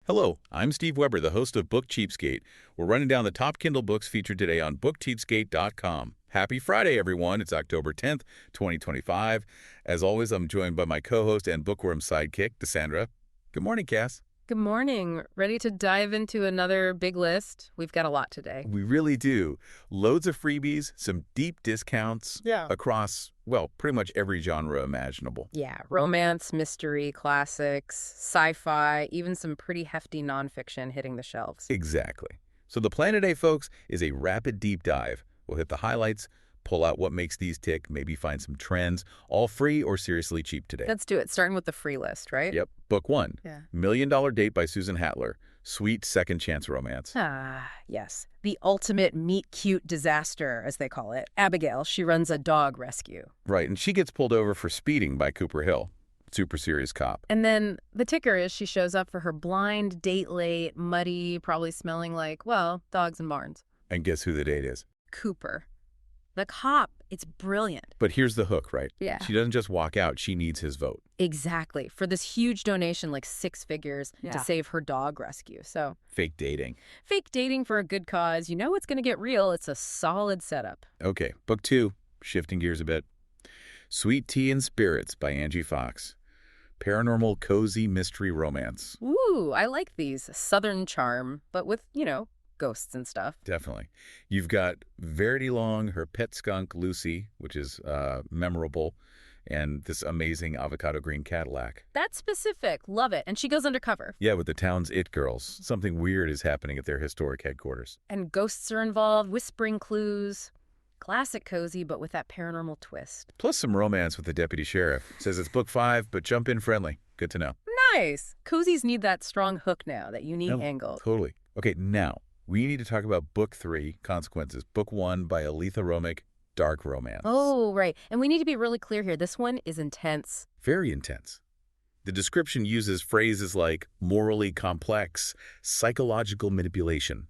Hello, I'm Steve Weber, the host of Book Cheapskate. We're running down the top Kindle books featured today on bookcheapskate.com. Happy Friday, everyone. It's October 10th, 2025. As always, I'm joined by my co-host and bookworm sidekick, Cassandra. Good morning, Cass. Good morning. Ready to dive into another big list? We've got a lot today. We really do. Loads of freebies, some deep discounts across, well, pretty much every genre imaginable. Yeah, romance, mystery, classics, sci-fi, even some pretty hefty nonfiction hitting the shelves. Exactly. So the plan today, folks, is a rapid deep dive. We'll hit the highlights, pull out what makes these tick, maybe find some trends, all free or seriously cheap today. Let's do it, starting with the free list, right? Yep. Book 1, Yeah. Million Dollar Date by Susan Hatler. Sweet second chance romance. Ah, yes. The ultimate meet-cute disaster, as they call it. Abigail, she runs a dog rescue. Right, and she gets pulled over for speeding by Cooper Hill. Super serious cop. And then the ticker is she shows up for her blind date late, muddy, probably smelling like, well, dogs and barns. And guess who the date is? Cooper. The cop. It's brilliant. But here's the hook, right? Yeah. She doesn't just walk out, she needs his vote. Exactly. For this huge donation, like 6 figures, to save her dog rescue. So Fake dating. fake dating for a good cause. You know it's going to get real. It's a solid setup. Okay, book 2, shifting gears a bit. Sweet Tea and Spirits by Angie Fox. Paranormal, cozy mystery romance. Ooh, I like these. Southern charm, but with, ghosts and stuff. Definitely. You've got Verity Long, her pet skunk, Lucy, which is memorable, and this amazing avocado green Cadillac. That's specific. Love it. And she goes undercover. Yeah, with the town's it girls. Something weird is happening at their historic headquarters. And ghosts are involved, whispering clues. Classic cozy, but with that paranormal twist. Plus some romance with the deputy sheriff. Says it's book 5, but jump in friendly. Good to know. Nice. Cozies need that strong hook now, that unique angle. Totally. Okay, now, we need to talk about book 3, Consequences. Book 1 by Aletha Romick, Dark Romance. Oh, right. And we need to be really clear here. This one is intense. Very intense. The description uses phrases like morally complex, psychological manipulation.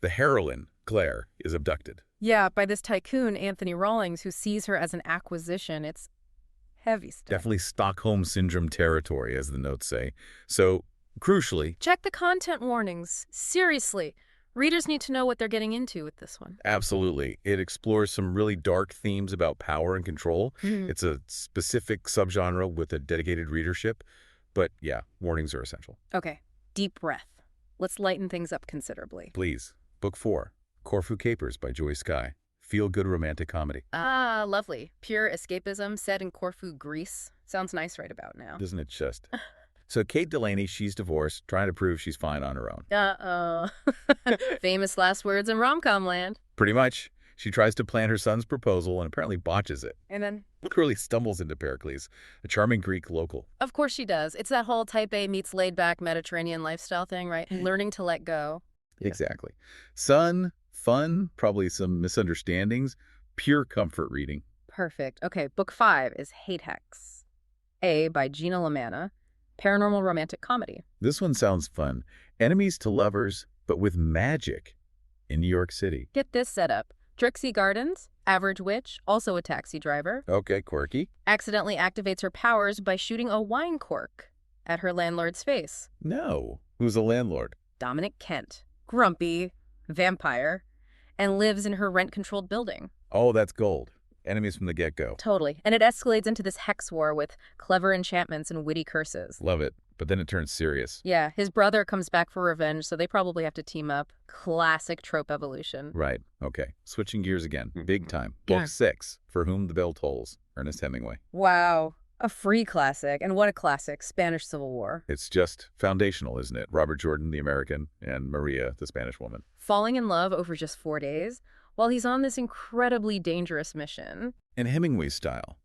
The heroine, Claire, is abducted. Yeah, by this tycoon, Anthony Rawlings, who sees her as an acquisition. It's heavy stuff. Definitely Stockholm Syndrome territory, as the notes say. So, crucially... check the content warnings. Seriously. Readers need to know what they're getting into with this one. Absolutely. It explores some really dark themes about power and control. It's a specific subgenre with a dedicated readership. But yeah, warnings are essential. Okay, deep breath. Let's lighten things up considerably. Please. Book 4, Corfu Capers by Joy Skye. Feel-good romantic comedy. Ah, lovely. Pure escapism set in Corfu, Greece. Sounds nice right about now. Doesn't it just? So Kate Delaney, she's divorced, trying to prove she's fine on her own. Uh-oh. Famous last words in rom-com land. Pretty much. She tries to plan her son's proposal and apparently botches it. And then? Literally stumbles into Pericles, a charming Greek local. Of course she does. It's that whole type A meets laid-back Mediterranean lifestyle thing, right? Learning to let go. Exactly. Son, fun, probably some misunderstandings, pure comfort reading. Perfect. Okay, book 5 is Hate Hex. A by Gina Lamanna. Paranormal romantic comedy. This one sounds fun. Enemies to lovers, but with magic in New York City. Get this setup. Trixie Gardens, average witch, also a taxi driver, Okay, quirky. accidentally activates her powers by shooting a wine cork at her landlord's face. No. Who's a landlord? Dominic Kent, grumpy, vampire, and lives in her rent-controlled building. Oh, that's gold. Enemies from the get-go. Totally. And it escalates into this hex war with clever enchantments and witty curses. Love it. But then it turns serious. Yeah, his brother comes back for revenge, so they probably have to team up. Classic trope evolution. Right. Okay. Switching gears again. Big time. Yeah. Book 6, For Whom the Bell Tolls. Ernest Hemingway. Wow. A free classic. And what a classic. Spanish Civil War. It's just foundational, isn't it? Robert Jordan, the American, and Maria, the Spanish woman. Falling in love over just 4 days while he's on this incredibly dangerous mission. And Hemingway's style.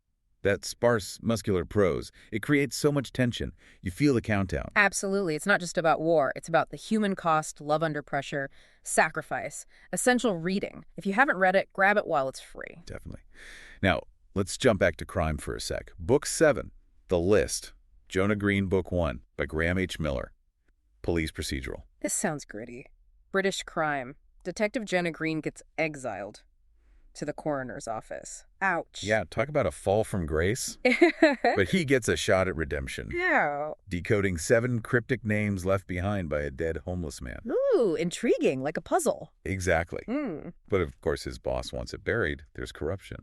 That sparse, muscular prose. It creates so much tension. You feel the countdown. Absolutely. It's not just about war. It's about the human cost, love under pressure, sacrifice. Essential reading. If you haven't read it, grab it while it's free. Definitely. Now, let's jump back to crime for a sec. Book 7, The List. Jonah Green, Book 1, by Graham H. Miller. Police procedural. This sounds gritty. British crime. Detective Jenna Green gets exiled. to the coroner's office. Ouch. Yeah, talk about a fall from grace. But he gets a shot at redemption. Yeah. Decoding 7 cryptic names left behind by a dead homeless man. Ooh, intriguing, like a puzzle. Exactly. But of course his boss wants it buried. There's corruption.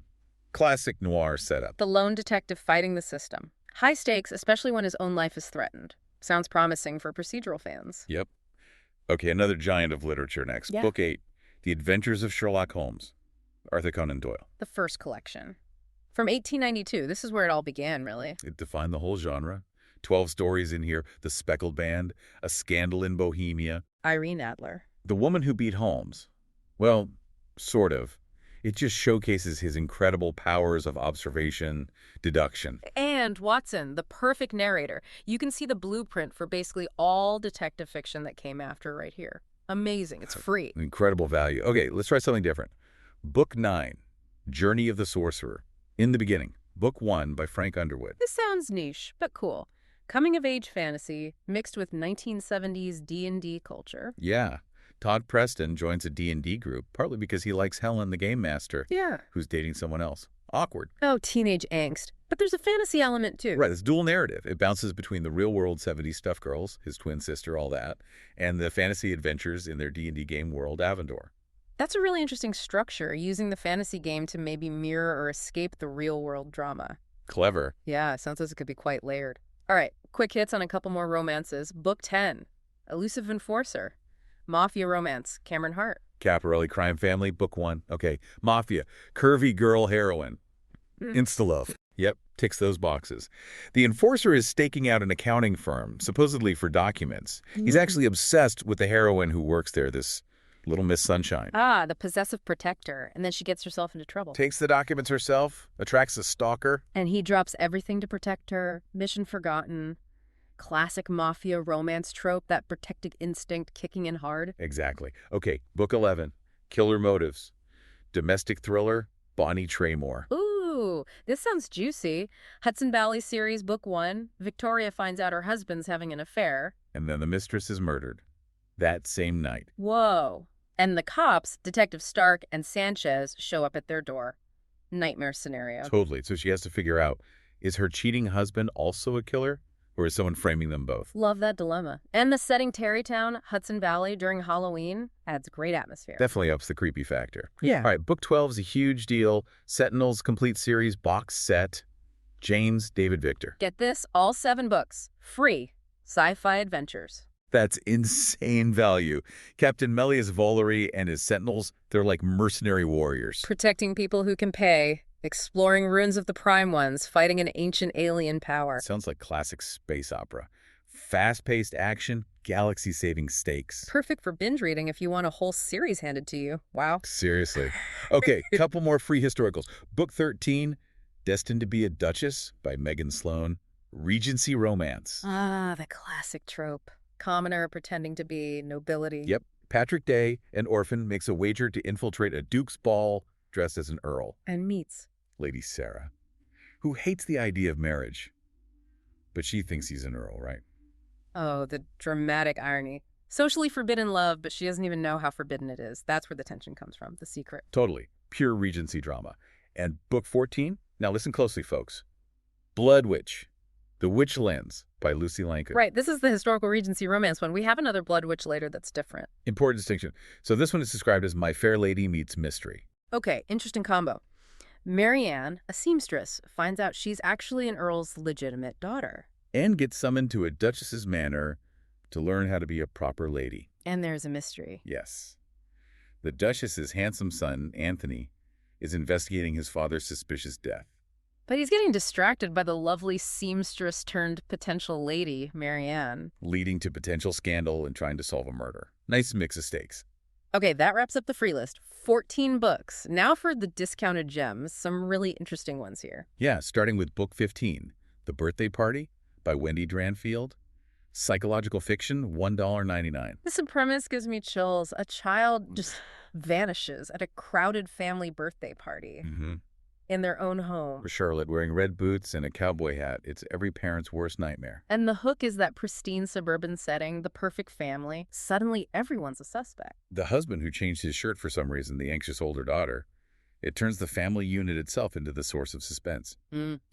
Classic noir setup. The lone detective fighting the system. High stakes, especially when his own life is threatened. Sounds promising for procedural fans. Yep. Okay, another giant of literature next. Yeah. Book 8, The Adventures of Sherlock Holmes. Arthur Conan Doyle. The first collection. From 1892. This is where it all began, really. It defined the whole genre. 12 stories in here. The Speckled Band. A Scandal in Bohemia. Irene Adler. The Woman Who Beat Holmes. Well, sort of. It just showcases his incredible powers of observation, deduction. And Watson, the perfect narrator. You can see the blueprint for basically all detective fiction that came after right here. Amazing. It's free. Incredible value. Okay, let's try something different. Book 9, Journey of the Sorcerer. In the Beginning. Book 1 by Frank Underwood. This sounds niche, but cool. Coming-of-age fantasy mixed with 1970s D&D culture. Yeah. Todd Preston joins a D&D group, partly because he likes Helen, the game master, who's dating someone else. Awkward. Oh, teenage angst. But there's a fantasy element, too. Right, it's dual narrative. It bounces between the real-world 70s stuff girls, his twin sister, all that, and the fantasy adventures in their D&D game world, Avendor. That's a really interesting structure, using the fantasy game to maybe mirror or escape the real-world drama. Clever. Yeah, sounds like it could be quite layered. All right, quick hits on a couple more romances. Book 10, Elusive Enforcer. Mafia romance, Cameron Hart. Caporelli Crime Family, Book 1. Okay, Mafia, curvy girl heroine. Insta-love. Yep, ticks those boxes. The enforcer is staking out an accounting firm, supposedly for documents. He's actually obsessed with the heroine who works there, this Little Miss Sunshine. Ah, the possessive protector, and then she gets herself into trouble. Takes the documents herself, attracts a stalker. And he drops everything to protect her. Mission forgotten. Classic mafia romance trope, that protective instinct kicking in hard. Exactly. Okay, Book 11, Killer Motives. Domestic thriller, Bonnie Traymore. Ooh, this sounds juicy. Hudson Valley series, Book 1. Victoria finds out her husband's having an affair. And then the mistress is murdered. That same night. Whoa. And the cops, Detective Stark and Sanchez, show up at their door. Nightmare scenario. Totally. So she has to figure out, is her cheating husband also a killer? Or is someone framing them both? Love that dilemma. And the setting Tarrytown, Hudson Valley during Halloween adds great atmosphere. Definitely ups the creepy factor. Yeah. All right, Book 12 is a huge deal. Sentinels complete series box set. James David Victor. Get this, all 7 books. Free. Sci-fi adventures. That's insane value. Captain Melius Volary and his Sentinels, they're like mercenary warriors. Protecting people who can pay. Exploring ruins of the Prime Ones, fighting an ancient alien power. Sounds like classic space opera. Fast-paced action, galaxy-saving stakes. Perfect for binge reading if you want a whole series handed to you. Wow. Seriously. Okay, couple more free historicals. Book 13, Destined to be a Duchess by Megan Sloan. Regency romance. Ah, the classic trope. Commoner pretending to be nobility. Yep. Patrick Day, an orphan, makes a wager to infiltrate a duke's ball dressed as an earl. And meets Lady Sarah, who hates the idea of marriage. But she thinks he's an earl, right? Oh, the dramatic irony. Socially forbidden love, but she doesn't even know how forbidden it is. That's where the tension comes from, the secret. Totally. Pure Regency drama. And Book 14? Now listen closely, folks. Blood Witch, The Witch Lens by Lucy Langford. Right, this is the historical Regency romance one. We have another Blood Witch later that's different. Important distinction. So this one is described as My Fair Lady meets Mystery. Okay, interesting combo. Marianne, a seamstress, finds out she's actually an earl's legitimate daughter. And gets summoned to a duchess's manor to learn how to be a proper lady. And there's a mystery. Yes. The duchess's handsome son, Anthony, is investigating his father's suspicious death. But he's getting distracted by the lovely seamstress-turned-potential lady, Marianne. Leading to potential scandal and trying to solve a murder. Nice mix of stakes. Okay, that wraps up the free list. 14 books. Now for the discounted gems, some really interesting ones here. Yeah, starting with Book 15, The Birthday Party by Wendy Dranfield. Psychological fiction, $1.99. This premise gives me chills. A child just vanishes at a crowded family birthday party in their own home. For Charlotte, wearing red boots and a cowboy hat, it's every parent's worst nightmare. And the hook is that pristine suburban setting, the perfect family. Suddenly, everyone's a suspect. The husband who changed his shirt for some reason, the anxious older daughter, It turns the family unit itself into the source of suspense.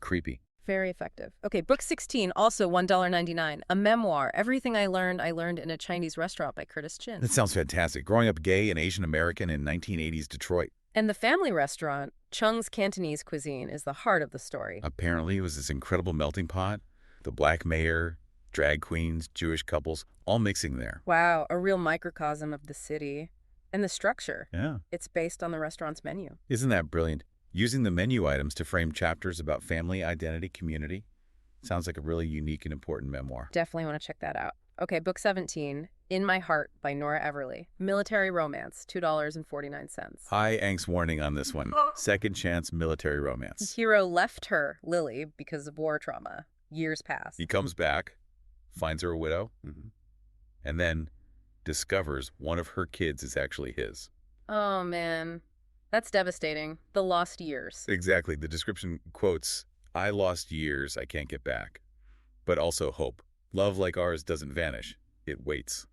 Creepy. Very effective. Okay, book 16, also $1.99. A memoir, Everything I Learned in a Chinese Restaurant by Curtis Chin. That sounds fantastic. Growing up gay and Asian American in 1980s Detroit. And the family restaurant, Chung's Cantonese cuisine, is the heart of the story. Apparently, it was this incredible melting pot. The black mayor, drag queens, Jewish couples, all mixing there. Wow, a real microcosm of the city. And the structure. Yeah. It's based on the restaurant's menu. Isn't that brilliant? Using the menu items to frame chapters about family, identity, community. Sounds like a really unique and important memoir. Definitely want to check that out. Okay, book 17, In My Heart by Nora Everly. Military romance, $2.49. High angst warning on this one. Second chance military romance. Hero left her, Lily, because of war trauma. Years pass. He comes back, finds her a widow, and then discovers one of her kids is actually his. Oh, man. That's devastating. The lost years. Exactly. The description quotes, I lost years I can't get back, but also hope. Love like ours doesn't vanish. It waits.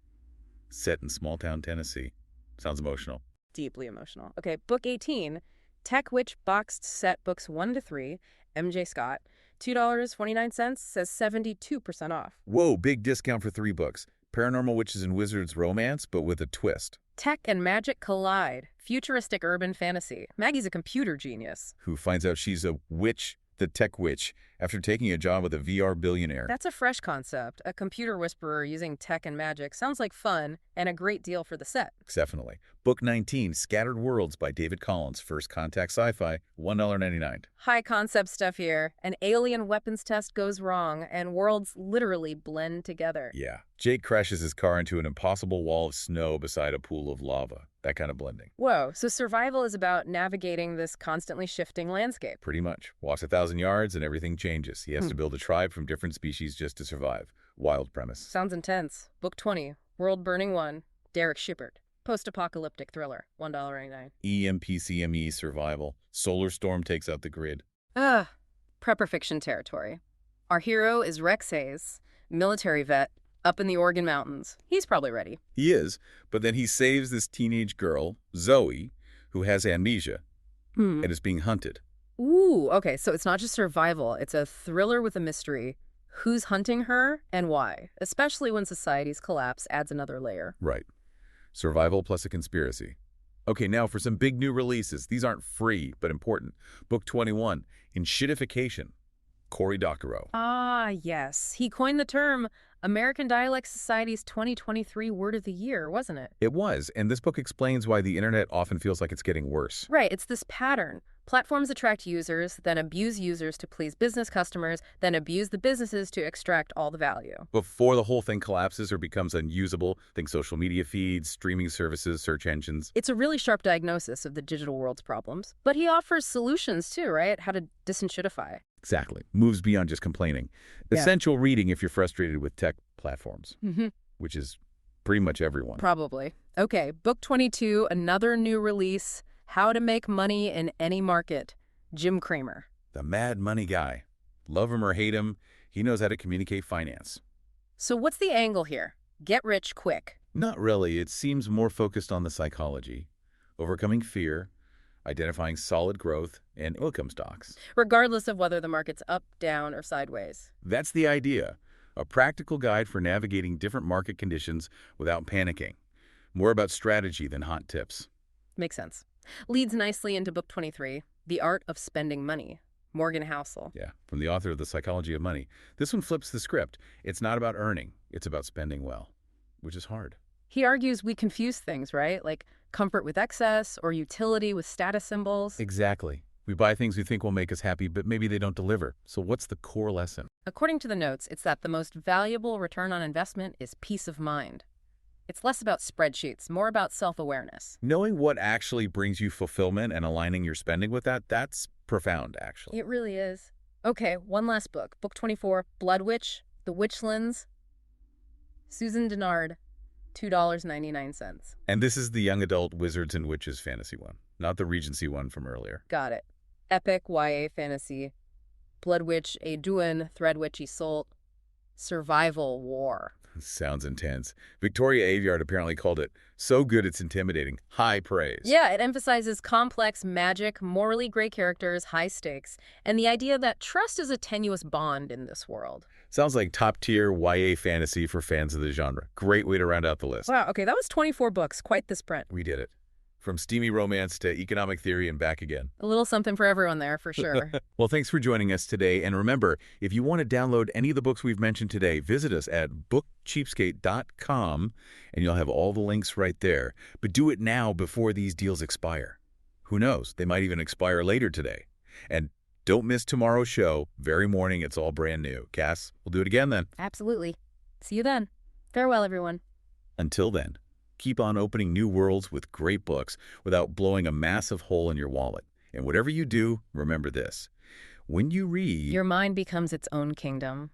Set in small-town Tennessee. Sounds emotional. Deeply emotional. Okay, book 18, Tech Witch boxed set books 1 to 3, M.J. Scott. $2.29, says 72% off. Whoa, big discount for 3 books. Paranormal Witches and Wizards romance, but with a twist. Tech and magic collide. Futuristic urban fantasy. Maggie's a computer genius. Who finds out she's a witch, the tech witch, after taking a job with a VR billionaire. That's a fresh concept. A computer whisperer using tech and magic sounds like fun and a great deal for the set. Definitely. Book 19, Scattered Worlds by David Collins. First Contact Sci-Fi, $1.99. High concept stuff here. An alien weapons test goes wrong and worlds literally blend together. Yeah. Jake crashes his car into an impossible wall of snow beside a pool of lava. That kind of blending. Whoa, so survival is about navigating this constantly shifting landscape. Pretty much. Walks 1,000 yards and everything changes. He has to build a tribe from different species just to survive. Wild premise. Sounds intense. Book 20, World Burning 1, Derek Shippert. Post-apocalyptic thriller, $1.99. EMPCME survival. Solar storm takes out the grid. Prepper fiction territory. Our hero is Rex Hayes, military vet, up in the Oregon mountains. He's probably ready. He is, but then he saves this teenage girl, Zoe, who has amnesia and is being hunted. Ooh, okay, so it's not just survival. It's a thriller with a mystery. Who's hunting her and why? Especially when society's collapse adds another layer. Right. Survival plus a conspiracy. Okay, now for some big new releases. These aren't free, but important. Book 21, Enshittification. Cory Doctorow. Ah, yes. He coined the term American Dialect Society's 2023 Word of the Year, wasn't it? It was, and this book explains why the internet often feels like it's getting worse. Right, it's this pattern. Platforms attract users, then abuse users to please business customers, then abuse the businesses to extract all the value. Before the whole thing collapses or becomes unusable, think social media feeds, streaming services, search engines. It's a really sharp diagnosis of the digital world's problems. But he offers solutions too, right? How to disenshittify. Exactly. Moves beyond just complaining. Yeah. Essential reading if you're frustrated with tech platforms, which is pretty much everyone. Probably. Okay, book 22, another new release, How to Make Money in Any Market, Jim Cramer. The mad money guy. Love him or hate him, he knows how to communicate finance. So what's the angle here? Get rich quick. Not really. It seems more focused on the psychology, overcoming fear, identifying solid growth, and income stocks. Regardless of whether the market's up, down, or sideways. That's the idea. A practical guide for navigating different market conditions without panicking. More about strategy than hot tips. Makes sense. Leads nicely into book 23, The Art of Spending Money, Morgan Housel. Yeah, from the author of The Psychology of Money. This one flips the script. It's not about earning. It's about spending well, which is hard. He argues we confuse things, right? Like comfort with excess or utility with status symbols. Exactly. We buy things we think will make us happy, but maybe they don't deliver. So what's the core lesson? According to the notes, it's that the most valuable return on investment is peace of mind. It's less about spreadsheets, more about self-awareness. Knowing what actually brings you fulfillment and aligning your spending with that, that's profound, actually. It really is. Okay, one last book. Book 24, Blood Witch, The Witchlands, Susan Dennard, $2.99. And this is the young adult Wizards and Witches fantasy one, not the Regency one from earlier. Got it. Epic YA fantasy, Blood Witch, A Duin, Thread Witch Isolt, survival war. Sounds intense. Victoria Aveyard apparently called it so good it's intimidating. High praise. Yeah, it emphasizes complex, magic, morally gray characters, high stakes, and the idea that trust is a tenuous bond in this world. Sounds like top-tier YA fantasy for fans of the genre. Great way to round out the list. Wow, okay, that was 24 books. Quite the sprint. We did it. From steamy romance to economic theory and back again. A little something for everyone there, for sure. Well, thanks for joining us today. And remember, if you want to download any of the books we've mentioned today, visit us at bookcheapskate.com, and you'll have all the links right there. But do it now before these deals expire. Who knows? They might even expire later today. And don't miss tomorrow's show. Very morning, it's all brand new. Cass, we'll do it again then. Absolutely. See you then. Farewell, everyone. Until then, keep on opening new worlds with great books without blowing a massive hole in your wallet. And whatever you do, remember this. When you read, Your mind becomes its own kingdom.